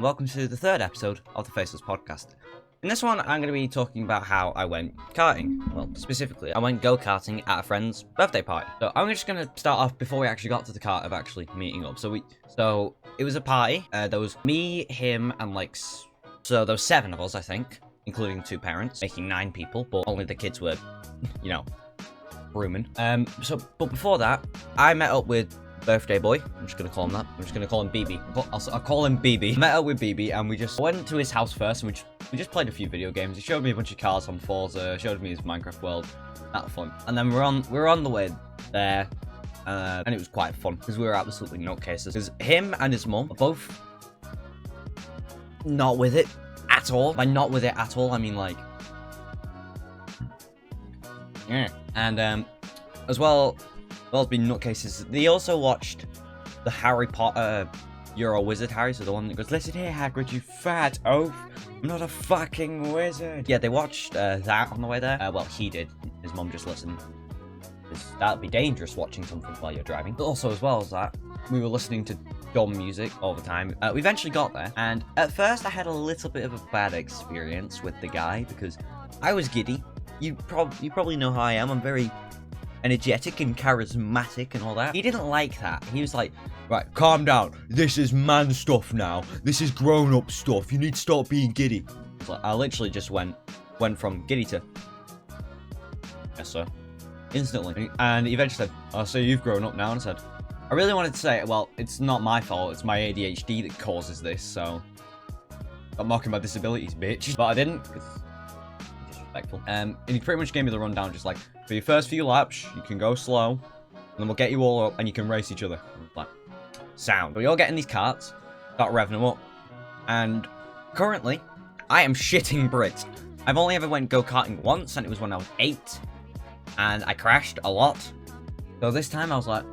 welcome to the third episode of the Faceless podcast. In this one, I'm going to be talking about how I went karting. Well, specifically, I went go-karting at a friend's birthday party. So I'm just going to start off before we actually got to the kart of actually meeting up. So it was a party. There was me, him, and so there was 7 of us, I think, including 2 parents, making 9 people, but only the kids were, rooming. But before that, I met up with birthday boy. I'm just gonna call him that. I'm just gonna call him BB. I'll call him BB. Met up with BB and we just went to his house first and we just played a few video games. He showed me a bunch of cars on Forza, showed me his Minecraft world. That was fun. And then we were on the way there, and it was quite fun because we were absolutely nutcases. Because him and his mum are both not with it at all. By not with it at all, I mean like, yeah. And as well as being nutcases, they also watched the Harry Potter You're a Wizard Harry, so the one that goes, "Listen here, Hagrid, you fat oaf, I'm not a fucking wizard." Yeah, they watched that on the way there. Well, he did. His mum just listened. That'd be dangerous watching something while you're driving. But also, as well as that, we were listening to dumb music all the time. We eventually got there, and at first I had a little bit of a bad experience with the guy because I was giddy. You probably know how I am. I'm very energetic and charismatic and all that. He didn't like that. He was like, "Right, calm down. This is man stuff now. This is grown-up stuff. You need to stop being giddy." So I literally just went from giddy to, "Yes, sir," instantly. And he eventually said, "Oh, so you've grown up now?" And I said, I really wanted to say, well, it's not my fault. It's my ADHD that causes this, so stop mocking my disabilities, bitch. But I didn't, because disrespectful. And he pretty much gave me the rundown, just like, for your first few laps, you can go slow, and then we'll get you all up, and you can race each other. Like, sound. We all get in these carts, start revving them up, and currently, I am shitting bricks. I've only ever went go-karting once, and it was when I was 8, and I crashed a lot. So this time I was like,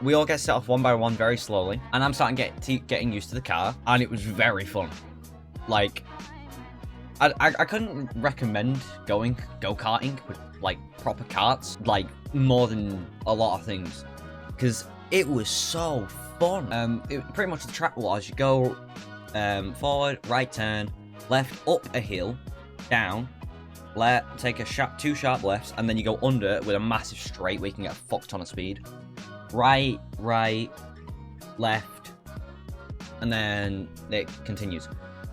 we all get set off one by one very slowly, and I'm starting getting used to the car, and it was very fun. Like, I couldn't recommend going go-karting with, like, proper karts, like, more than a lot of things, because it was so fun. Pretty much the track was, you go forward, right turn, left, up a hill, down, take 2 sharp lefts, and then you go under with a massive straight where you can get a fuck ton of speed. Right, left, and then it continues.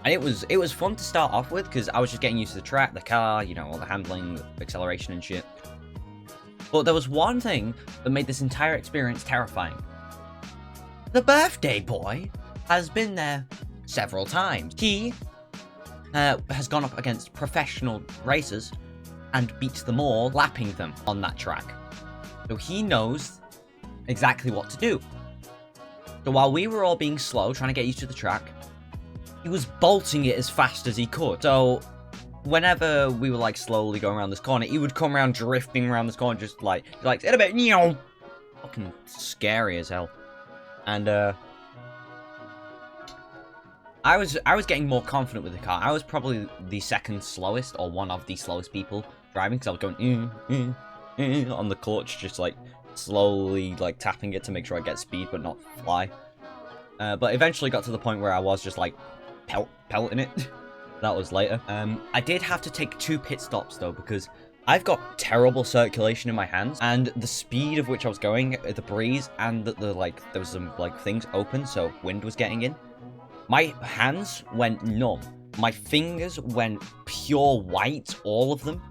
And it was fun to start off with because I was just getting used to the track, the car, all the handling, the acceleration and shit. But there was one thing that made this entire experience terrifying. The birthday boy has been there several times. He has gone up against professional racers and beat them all, lapping them on that track. So he knows exactly what to do. So while we were all being slow, trying to get used to the track, he was bolting it as fast as he could. So whenever we were like slowly going around this corner, he would come around drifting around this corner, just like in a bit, fucking scary as hell. And I was getting more confident with the car. I was probably the second slowest, or one of the slowest people driving, because I was going on the clutch, just like slowly like tapping it to make sure I get speed but not fly. But eventually got to the point where I was just like pelting it. That was later. I did have to take 2 pit stops though, because I've got terrible circulation in my hands, and the speed of which I was going, the breeze, and there was some like things open, so wind was getting in. My hands went numb. My fingers went pure white, all of them.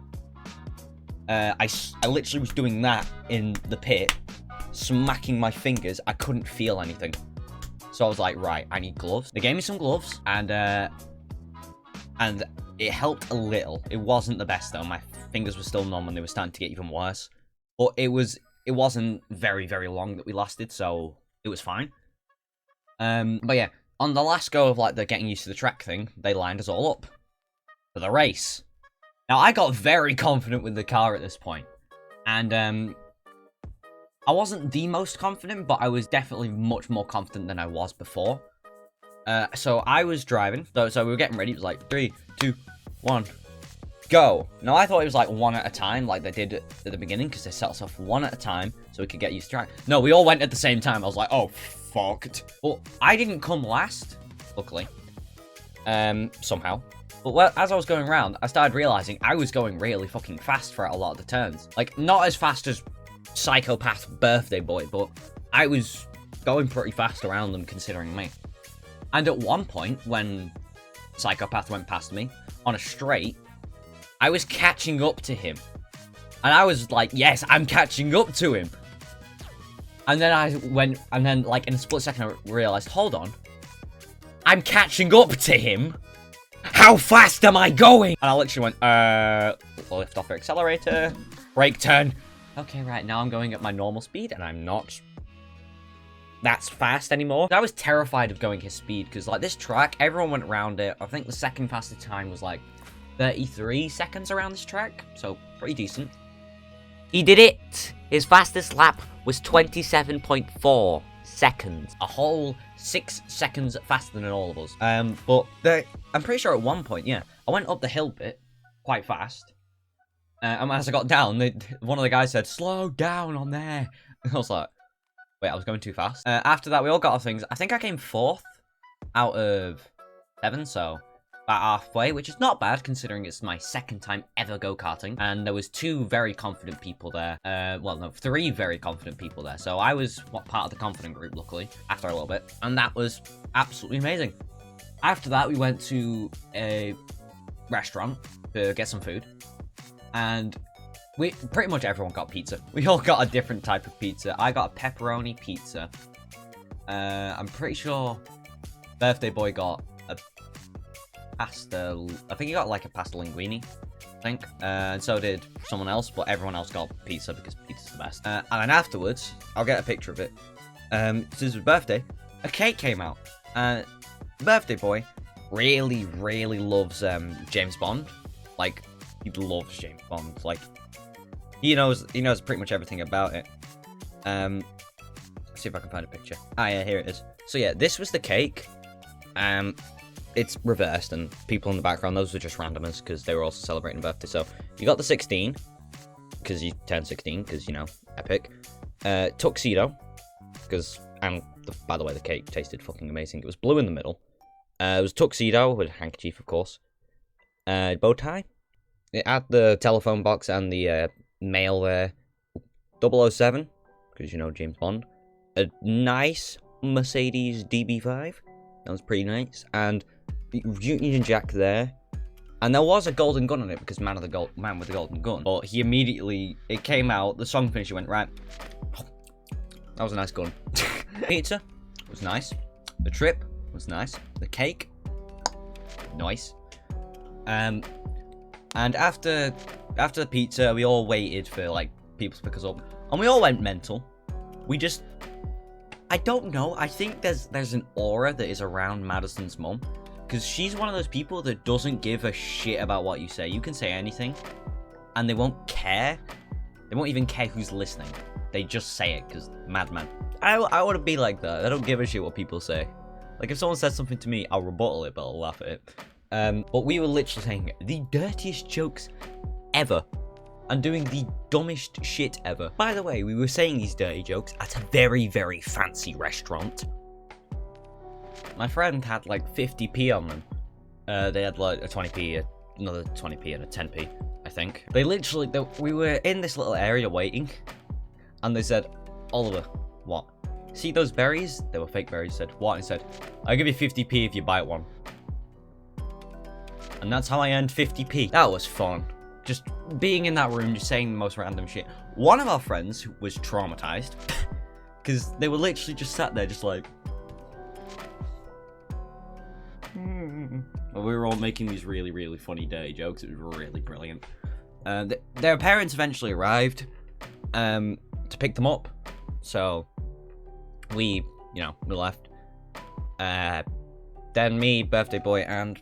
I literally was doing that in the pit, smacking my fingers. I couldn't feel anything. So I was like, right, I need gloves. They gave me some gloves, and it helped a little. It wasn't the best though. My fingers were still numb, and they were starting to get even worse. But it wasn't very, very long that we lasted, so it was fine. But yeah. On the last go of, like, the getting used to the track thing, they lined us all up for the race. Now, I got very confident with the car at this point. And, I wasn't the most confident, but I was definitely much more confident than I was before. So I was driving. So we were getting ready. It was like, 3, 2, 1. go. Now, I thought it was like one at a time, like they did at the beginning, because they set us off one at a time so we could get used to track. No, we all went at the same time. I was like, oh, fucked. But I didn't come last, luckily. Somehow. But as I was going around, I started realizing I was going really fucking fast for a lot of the turns. Like, not as fast as Psychopath Birthday Boy, but I was going pretty fast around them considering me. And at one point, when Psychopath went past me on a straight, I was catching up to him. And I was like, yes, I'm catching up to him. And then like in a split second, I realized, hold on. I'm catching up to him. How fast am I going? And I literally went, lift off the accelerator, brake turn. Okay, right, now I'm going at my normal speed, and I'm not that's fast anymore. I was terrified of going his speed, because like this track, everyone went around it. I think the second fastest time was like 33 seconds around this track, so pretty decent. He did it! His fastest lap was 27.4 seconds. A whole 6 seconds faster than all of us. But I'm pretty sure at one point, yeah, I went up the hill bit quite fast. And as I got down, one of the guys said, slow down on there. And I was like, wait, I was going too fast. After that, we all got our things. I think I came 4th out of 7, so about halfway, which is not bad considering it's my second time ever go-karting. And there was 2 very confident people there. Well, no, 3 very confident people there. So I was part of the confident group, luckily, after a little bit. And that was absolutely amazing. After that, we went to a restaurant to get some food. And pretty much everyone got pizza. We all got a different type of pizza. I got a pepperoni pizza. I'm pretty sure Birthday Boy got a pasta. I think he got like a pasta linguine, I think. And so did someone else, but everyone else got pizza because pizza's the best. And then afterwards, I'll get a picture of it. Since his birthday, a cake came out. Birthday Boy really, really loves James Bond. Like, he loves James Bond. Like, he knows pretty much everything about it. Let's see if I can find a picture. Ah, yeah, here it is. So yeah, this was the cake. It's reversed, and people in the background, those were just randomers because they were also celebrating a birthday. So you got the 16 because you turned 16 because, you know, epic. Tuxedo because, and by the way, the cake tasted fucking amazing. It was blue in the middle. It was tuxedo with a handkerchief, of course. Bow tie. It had the telephone box and the mail there. 007 because, you know, James Bond. A nice Mercedes DB5. That was pretty nice. And Union Jack there. And there was a golden gun on it because man with the golden gun. But he immediately, it came out, the song finished, he went, right. That was a nice gun. Pizza was nice. The trip was nice. The cake, nice. And after the pizza, we all waited for like people to pick us up. And we all went mental. We just, I don't know. I think there's an aura that is around Madison's mum, because she's one of those people that doesn't give a shit about what you say. You can say anything, and they won't care. They won't even care who's listening. They just say it because madman. I want to be like that. I don't give a shit what people say. Like if someone says something to me, I'll rebuttal it, but I'll laugh at it. But we were literally saying the dirtiest jokes ever. And doing the dumbest shit ever. By the way, we were saying these dirty jokes at a very, very fancy restaurant. My friend had like 50p on them. They had like a 20p, another 20p, and a 10p, I think. They literally, we were in this little area waiting. And they said, Oliver, what? See those berries? They were fake berries. Said, what? And said, I'll give you 50p if you buy one. And that's how I earned 50p. That was fun. Just being in that room, just saying the most random shit. One of our friends was traumatized because they were literally just sat there, just like. We were all making these really, really funny dirty jokes. It was really brilliant. Their parents eventually arrived to pick them up, so we left. Then me, Birthday Boy, and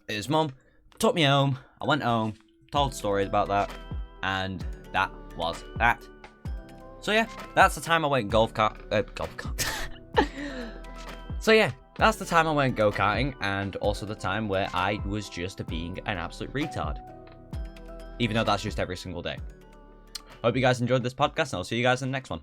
his mum took me home. I went home. Told stories about that, and that was that. So yeah, that's the time I went golf kart. So yeah, that's the time I went go-karting, and also the time where I was just being an absolute retard. even though that's just every single day. Hope you guys enjoyed this podcast, and I'll see you guys in the next one.